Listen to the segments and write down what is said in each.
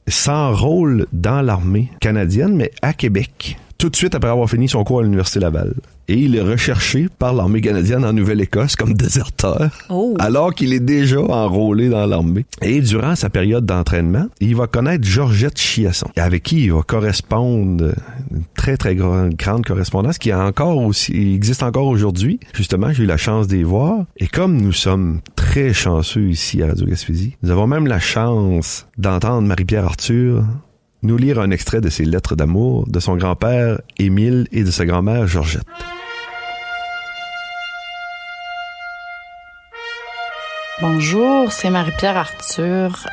s'enrôle dans l'armée canadienne, mais à Québec, tout de suite après avoir fini son cours à l'Université Laval. Et il est recherché par l'armée canadienne en Nouvelle-Écosse comme déserteur, alors qu'il est déjà enrôlé dans l'armée. Et durant sa période d'entraînement, il va connaître Georgette Chiasson, avec qui il va correspondre, une très très grande correspondance qui existe encore aujourd'hui. Justement, j'ai eu la chance d'y voir. Et comme nous sommes très chanceux ici à Radio-Gaspésie, nous avons même la chance d'entendre Marie-Pierre Arthur nous lire un extrait de ses lettres d'amour de son grand-père Émile et de sa grand-mère Georgette. Bonjour, c'est Marie-Pierre Arthur.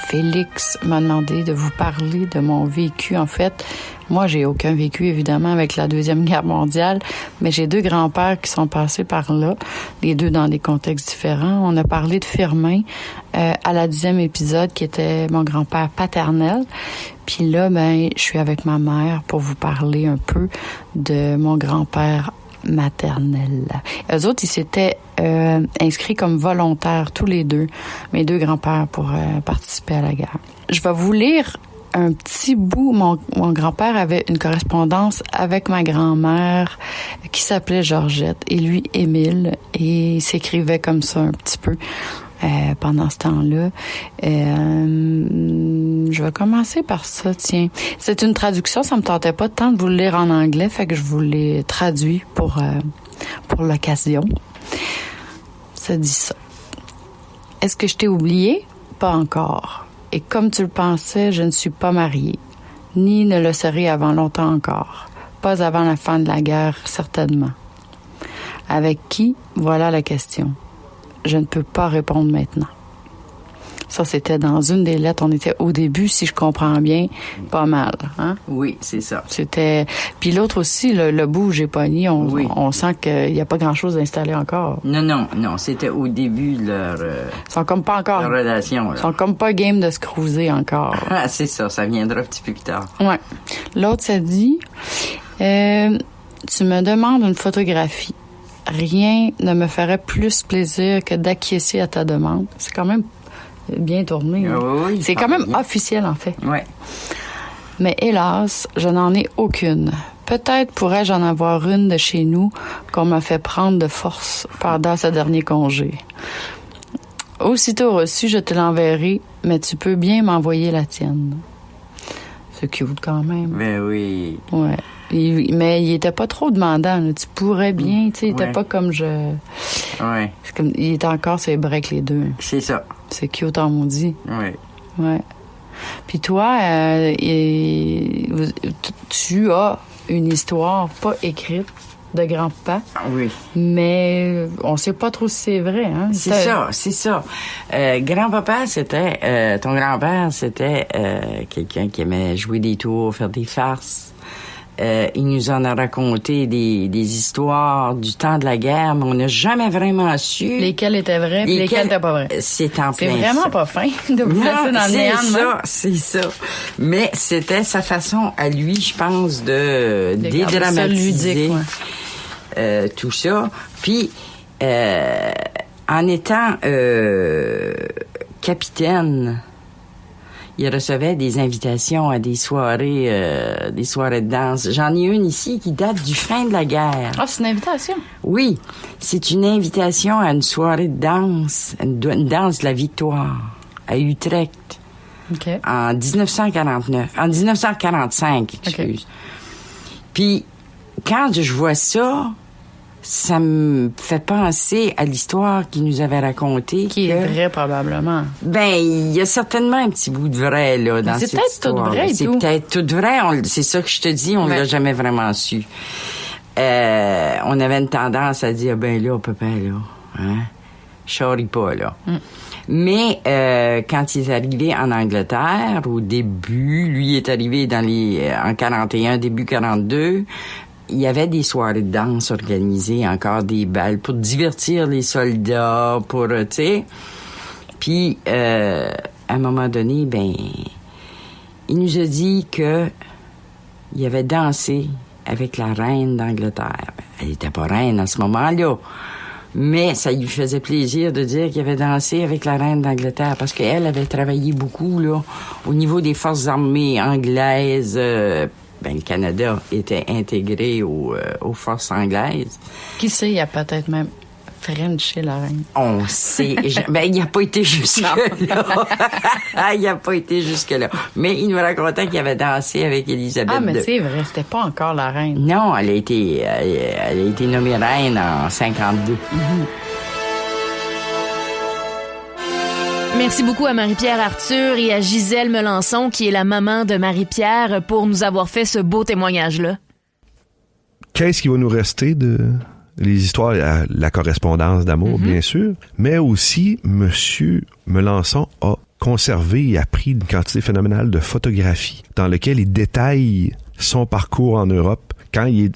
Félix m'a demandé de vous parler de mon vécu. En fait, moi, j'ai aucun vécu, évidemment, avec la Deuxième Guerre mondiale, mais j'ai 2 grands-pères qui sont passés par là, les 2 dans des contextes différents. On a parlé de Firmin à la 10e épisode, qui était mon grand-père paternel. Puis là, je suis avec ma mère pour vous parler un peu de mon grand-père maternelle. Eux autres, ils s'étaient inscrits comme volontaires, tous les 2, mes 2 grands-pères, pour participer à la guerre. Je vais vous lire un petit bout. Mon grand-père avait une correspondance avec ma grand-mère qui s'appelait Georgette et lui, Émile, et il s'écrivait comme ça un petit peu pendant ce temps-là. Je vais commencer par ça, tiens. C'est une traduction, ça me tentait pas tant de vous le lire en anglais, fait que je vous l'ai traduit pour l'occasion. Ça dit ça. Est-ce que je t'ai oublié? Pas encore. Et comme tu le pensais, je ne suis pas mariée, ni ne le serai avant longtemps encore. Pas avant la fin de la guerre, certainement. Avec qui? Voilà la question. Je ne peux pas répondre maintenant. Ça, c'était dans une des lettres. On était au début, si je comprends bien, pas mal. Hein? Oui, c'est ça. C'était. Puis l'autre aussi, le bout où j'ai pogné, on sent qu'il n'y a pas grand-chose installé encore. Non, c'était au début de leur... Ils sont comme pas encore... leur relation, là. Ils sont comme pas game de se cruiser encore. Ah, c'est ça viendra un petit peu plus tard. Ouais. L'autre, ça dit... tu me demandes une photographie. Rien ne me ferait plus plaisir que d'acquiescer à ta demande. C'est quand même bien tourné. Hein? Oui, c'est quand même bien. Officiel, en fait. Oui. Mais hélas, je n'en ai aucune. Peut-être pourrais-je en avoir une de chez nous qu'on m'a fait prendre de force pendant ce dernier congé. Aussitôt reçu, je te l'enverrai, mais tu peux bien m'envoyer la tienne. C'est cute quand même. Ben oui. Ouais. Mais il était pas trop demandant. Là. Tu pourrais bien, tu sais, il était pas comme je... Ouais. C'est comme, il était encore sur les breaks, les 2. C'est ça. C'est cute en maudit. Oui. Ouais. Puis toi, tu as une histoire pas écrite de grand-papa. Oui. Mais on sait pas trop si c'est vrai, hein? C'est ça. Grand-papa, c'était... ton grand-père, c'était quelqu'un qui aimait jouer des tours, faire des farces. Il nous en a raconté des histoires du temps de la guerre, mais on n'a jamais vraiment su... Lesquelles étaient vraies et lesquelles n'étaient pas vraies. C'est en plein. C'est vraiment ça. Pas fin de vous laisser dans le néant. C'est ça. Mais c'était sa façon à lui, je pense, de dédramatiser ludique, tout ça. Puis, en étant capitaine... Il recevait des invitations à des soirées de danse. J'en ai une ici qui date du fin de la guerre. Ah, c'est une invitation? Oui, c'est une invitation à une soirée de danse, une danse de la victoire à Utrecht. OK. En 1945, excuse. Okay. Puis, quand je vois ça me fait penser à l'histoire qu'il nous avait racontée. Qui est vraie, probablement. Ben, il y a certainement un petit bout de vrai, là, dans cette histoire. C'est peut-être tout vrai, C'est peut-être tout vrai. C'est ça que je te dis, on l'a jamais vraiment su. On avait une tendance à dire, ben là, papa, là, hein, charrie pas, là. Mais quand il est arrivé en Angleterre, au début, lui est arrivé en 41, début 42, il y avait des soirées de danse organisées, encore des balles pour divertir les soldats, pour, tu sais. Puis, à un moment donné, ben, il nous a dit que il avait dansé avec la reine d'Angleterre. Elle était pas reine à ce moment-là. Mais ça lui faisait plaisir de dire qu'il avait dansé avec la reine d'Angleterre parce qu'elle avait travaillé beaucoup là au niveau des forces armées anglaises. Le Canada était intégré aux forces anglaises. Qui sait, il y a peut-être même Frenché la reine. On sait. Il n'a pas été jusque-là. Il n'a pas été jusque-là. Mais il nous racontait qu'il avait dansé avec Élisabeth II. Ah, mais c'est vrai, c'était pas encore la reine. Non, elle a été nommée reine en 52. Merci beaucoup à Marie-Pierre Arthur et à Gisèle Melançon, qui est la maman de Marie-Pierre, pour nous avoir fait ce beau témoignage-là. Qu'est-ce qui va nous rester de les histoires, la correspondance d'amour, bien sûr, mais aussi, Monsieur Melançon a conservé et a pris une quantité phénoménale de photographies dans lesquelles il détaille son parcours en Europe. Quand il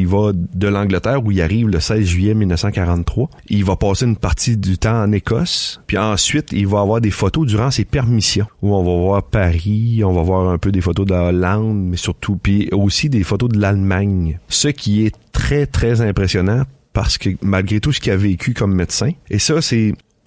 va de l'Angleterre, où il arrive le 16 juillet 1943, il va passer une partie du temps en Écosse, puis ensuite, il va avoir des photos durant ses permissions, où on va voir Paris, on va voir un peu des photos de la Hollande, mais surtout, puis aussi des photos de l'Allemagne. Ce qui est très, très impressionnant, parce que malgré tout ce qu'il a vécu comme médecin, et ça,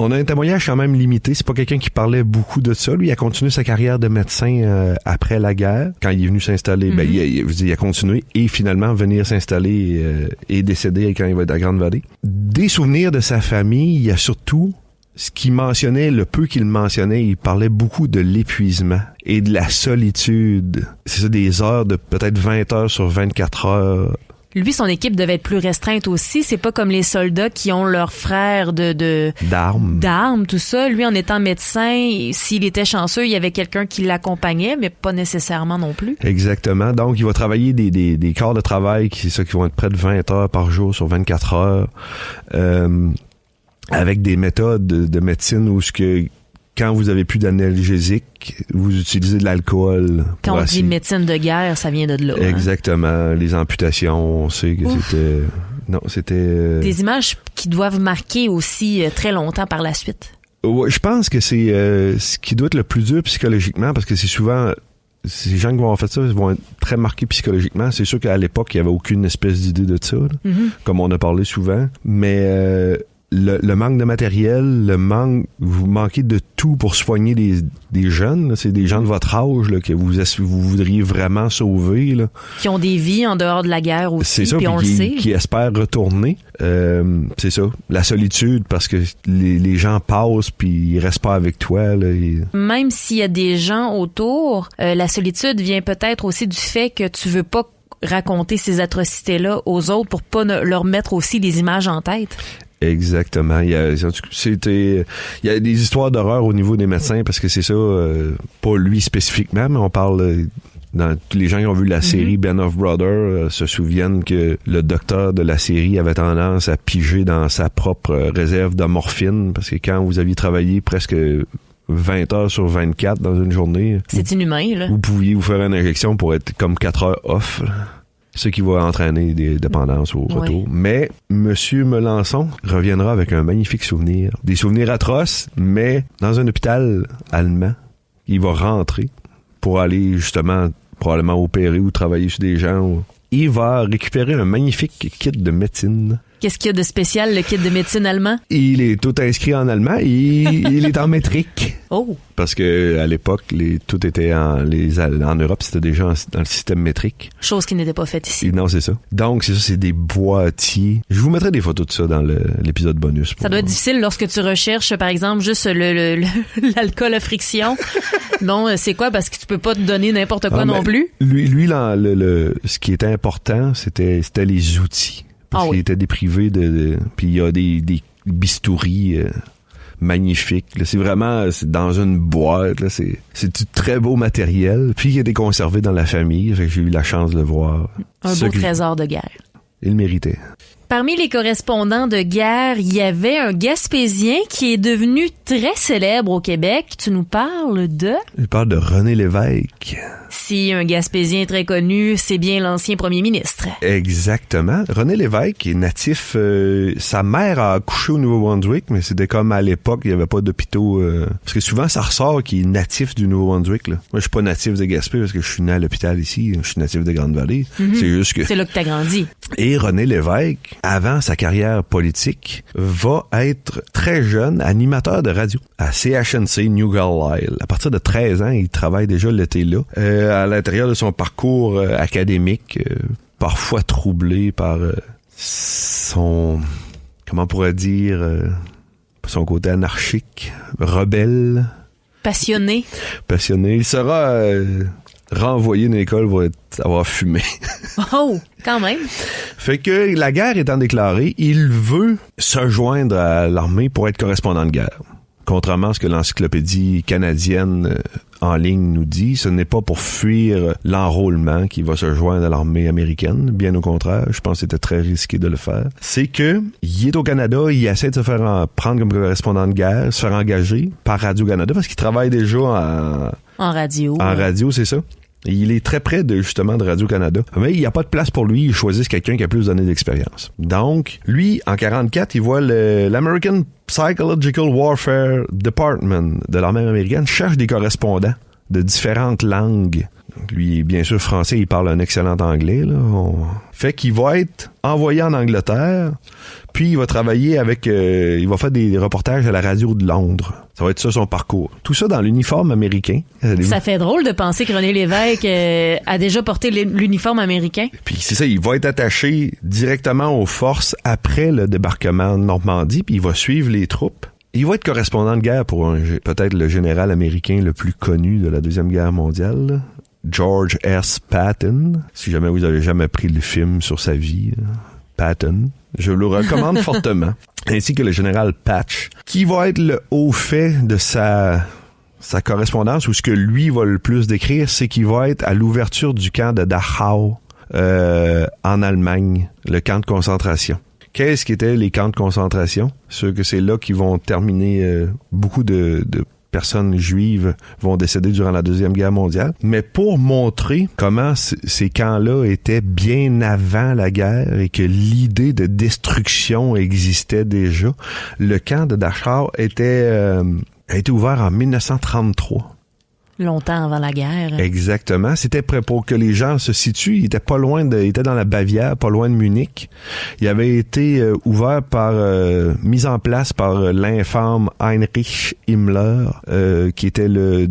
on a un témoignage quand même limité. C'est pas quelqu'un qui parlait beaucoup de ça. Lui, il a continué sa carrière de médecin après la guerre. Quand il est venu s'installer, il a continué et finalement venir s'installer et décéder quand il va être à Grande-Vallée. Des souvenirs de sa famille, il y a surtout ce qu'il mentionnait, le peu qu'il mentionnait, il parlait beaucoup de l'épuisement et de la solitude. C'est ça, des heures de peut-être 20 heures sur 24 heures. Lui, son équipe devait être plus restreinte aussi. C'est pas comme les soldats qui ont leurs frères d'armes, tout ça. Lui, en étant médecin, s'il était chanceux, il y avait quelqu'un qui l'accompagnait, mais pas nécessairement non plus. Exactement. Donc, il va travailler des quarts de travail, c'est ça, qui vont être près de 20 heures par jour sur 24 heures, avec des méthodes de médecine où quand vous avez plus d'analgésiques, vous utilisez de l'alcool. Quand on dit médecine de guerre, ça vient de là. Exactement. Les amputations, on sait que c'était... Non, c'était... Des images qui doivent marquer aussi très longtemps par la suite. Ouais, je pense que c'est ce qui doit être le plus dur psychologiquement, parce que c'est souvent... Ces gens qui vont avoir fait ça, ils vont être très marqués psychologiquement. C'est sûr qu'à l'époque, il n'y avait aucune espèce d'idée de ça, comme on a parlé souvent. Mais... Le manque de matériel, vous manquez de tout pour soigner des jeunes, là. C'est des gens de votre âge là, que vous voudriez vraiment sauver. Là. Qui ont des vies en dehors de la guerre aussi, c'est ça, puis on le sait. Qui espèrent retourner. C'est ça, la solitude, parce que les gens passent puis ils restent pas avec toi. Là, Même s'il y a des gens autour, la solitude vient peut-être aussi du fait que tu veux pas raconter ces atrocités-là aux autres pour pas leur mettre aussi des images en tête. Exactement. Il y a des histoires d'horreur au niveau des médecins parce que c'est ça, pas lui spécifiquement, mais on parle les gens qui ont vu la série Band of Brothers se souviennent que le docteur de la série avait tendance à piger dans sa propre réserve de morphine parce que quand vous aviez travaillé presque 20 heures sur 24 dans une journée, c'est inhumain, là. Vous pouviez vous faire une injection pour être comme 4 heures off, là. Ce qui va entraîner des dépendances au retour. Mais Monsieur Melançon reviendra avec un magnifique souvenir. Des souvenirs atroces, mais dans un hôpital allemand. Il va rentrer pour aller justement probablement opérer ou travailler sur des gens. Il va récupérer un magnifique kit de médecine. Qu'est-ce qu'il y a de spécial, le kit de médecine allemand? Il est tout inscrit en allemand et il est en métrique. Oh! Parce que à l'époque, tout était en Europe, c'était déjà dans le système métrique. Chose qui n'était pas faite ici. Et non, c'est ça. Donc, c'est des boîtiers. Je vous mettrai des photos de ça dans l'épisode bonus. Ça doit être difficile lorsque tu recherches, par exemple, juste l'alcool à friction. Bon, c'est quoi? Parce que tu peux pas te donner n'importe quoi non plus. Lui, ce qui était important, c'était les outils. Parce qu'il était déprivé puis il y a des bistouris magnifiques. Là. C'est vraiment dans une boîte. Là. C'est du très beau matériel. Puis il a été conservé dans la famille. Fait que j'ai eu la chance de le voir. Un beau trésor de guerre. Il méritait. Parmi les correspondants de guerre, il y avait un Gaspésien qui est devenu très célèbre au Québec. Tu nous parles de... Je parle de René Lévesque. aussi un Gaspésien très connu, c'est bien l'ancien premier ministre. Exactement. René Lévesque est natif. Sa mère a accouché au Nouveau-Brunswick, mais c'était comme à l'époque, il n'y avait pas d'hôpitaux. Parce que souvent, ça ressort qu'il est natif du Nouveau-Brunswick. Là. Moi, je suis pas natif de Gaspé parce que je suis né à l'hôpital ici. Je suis natif de Grande-Vallée. C'est juste que... C'est là que t'as grandi. Et René Lévesque, avant sa carrière politique, va être très jeune animateur de radio à CHNC New Carlisle. À partir de 13 ans, il travaille déjà l'été là. À l'intérieur de son parcours académique, parfois troublé par son... Comment on pourrait dire... son côté anarchique, rebelle. Passionné. Il sera renvoyé de l'école pour avoir fumé. Oh, quand même. Fait que la guerre étant déclarée, il veut se joindre à l'armée pour être correspondant de guerre. Contrairement à ce que l'encyclopédie canadienne en ligne nous dit, ce n'est pas pour fuir l'enrôlement qu'il va se joindre à l'armée américaine. Bien au contraire, je pense que c'était très risqué de le faire. C'est que il est au Canada, il essaie de se faire prendre comme correspondant de guerre, se faire engager par Radio-Canada parce qu'il travaille déjà en radio. En radio, c'est ça. Et il est très près de Radio-Canada. Mais il n'y a pas de place pour lui. Ils choisissent quelqu'un qui a plus d'années d'expérience. Donc, lui, en 44, il voit l'American Psychological Warfare Department de l'armée américaine cherche des correspondants de différentes langues. Donc, lui, bien sûr, français, il parle un excellent anglais. Là. Fait qu'il va être envoyé en Angleterre, puis il va travailler avec... il va faire des reportages à la radio de Londres. Ça va être ça son parcours. Tout ça dans l'uniforme américain. Ça fait drôle de penser que René Lévesque a déjà porté l'uniforme américain. Puis c'est ça, il va être attaché directement aux forces après le débarquement de Normandie, puis il va suivre les troupes. Il va être correspondant de guerre pour peut-être le général américain le plus connu de la Deuxième Guerre mondiale, George S. Patton. Si jamais vous avez jamais pris le film sur sa vie, Patton, je le recommande fortement. Ainsi que le général Patch, qui va être le haut fait de sa correspondance, ou ce que lui va le plus décrire, c'est qu'il va être à l'ouverture du camp de Dachau en Allemagne, le camp de concentration. Qu'est-ce qu'étaient les camps de concentration? C'est là qu'ils vont terminer beaucoup de personnes juives vont décéder durant la Deuxième Guerre mondiale. Mais pour montrer comment ces camps-là étaient bien avant la guerre et que l'idée de destruction existait déjà, le camp de Dachau a été ouvert en 1933. Longtemps avant la guerre. Exactement. C'était prêt pour que les gens se situent. Il était pas loin il était dans la Bavière, pas loin de Munich. Il avait été ouvert mis en place par l'infâme Heinrich Himmler, qui était le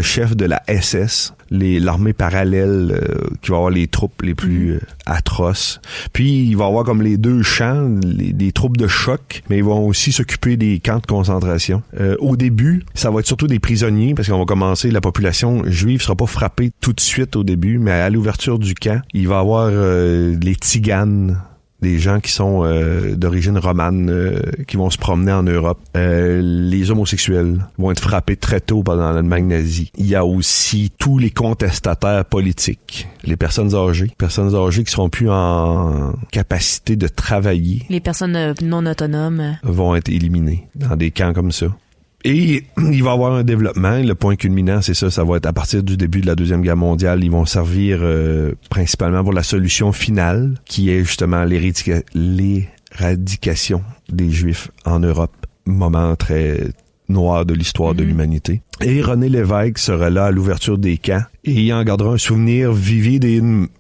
chef de la SS, l'armée parallèle, qui va avoir les troupes les plus atroces. Puis, il va avoir comme les deux champs, des troupes de choc, mais ils vont aussi s'occuper des camps de concentration. Au début, ça va être surtout des prisonniers, parce qu'on va commencer, la population juive sera pas frappée tout de suite au début, mais à l'ouverture du camp, il va y avoir les tziganes, des gens qui sont d'origine romane, qui vont se promener en Europe. Les homosexuels vont être frappés très tôt pendant l'Allemagne nazie. Il y a aussi tous les contestataires politiques, les personnes âgées qui seront plus en capacité de travailler. Les personnes non autonomes vont être éliminées dans des camps comme ça. Et il va y avoir un développement. Le point culminant, c'est ça va être à partir du début de la Deuxième Guerre mondiale. Ils vont servir principalement pour la solution finale, qui est justement l'éradication des Juifs en Europe. Moment très noir de l'histoire de l'humanité. Et René Lévesque sera là à l'ouverture des camps et il en gardera un souvenir vivide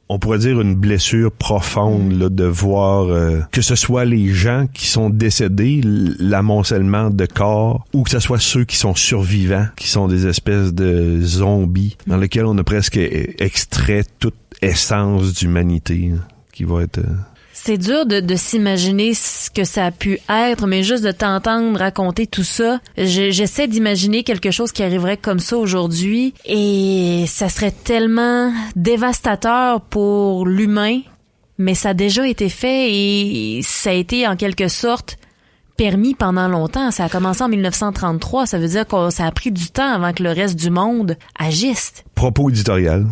on pourrait dire une blessure profonde là, de voir que ce soit les gens qui sont décédés, l'amoncellement de corps, ou que ce soit ceux qui sont survivants, qui sont des espèces de zombies dans lesquels on a presque extrait toute essence d'humanité qui va être... C'est dur de s'imaginer ce que ça a pu être, mais juste de t'entendre raconter tout ça, j'essaie d'imaginer quelque chose qui arriverait comme ça aujourd'hui et ça serait tellement dévastateur pour l'humain, mais ça a déjà été fait et ça a été en quelque sorte permis pendant longtemps. Ça a commencé en 1933, ça veut dire que ça a pris du temps avant que le reste du monde agisse. Propos éditorial.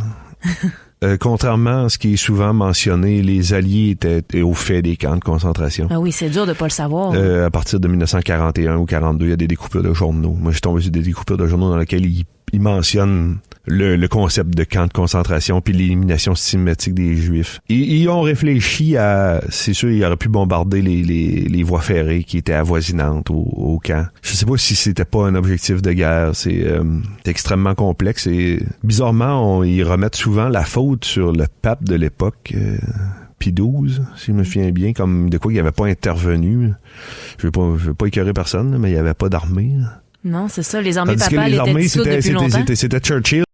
Contrairement à ce qui est souvent mentionné, les Alliés étaient au fait des camps de concentration. Ah oui, c'est dur de pas le savoir. À partir de 1941 ou 42, il y a des découpures de journaux. Moi, j'ai tombé sur des découpures de journaux dans lesquelles ils mentionnent le concept de camp de concentration puis l'élimination systématique des Juifs. Ils ont réfléchi à, c'est sûr, ils auraient pu bombarder les voies ferrées qui étaient avoisinantes au camp. Je sais pas si c'était pas un objectif de guerre. C'est extrêmement complexe et bizarrement, ils remettent souvent la faute sur le pape de l'époque. Pie XII, si je me souviens bien, comme de quoi il n'avait pas intervenu. Je veux pas écœurer personne, mais il n'y avait pas d'armée. Non, c'est ça. Les armées papales étaient dissoutes depuis longtemps. C'était Churchill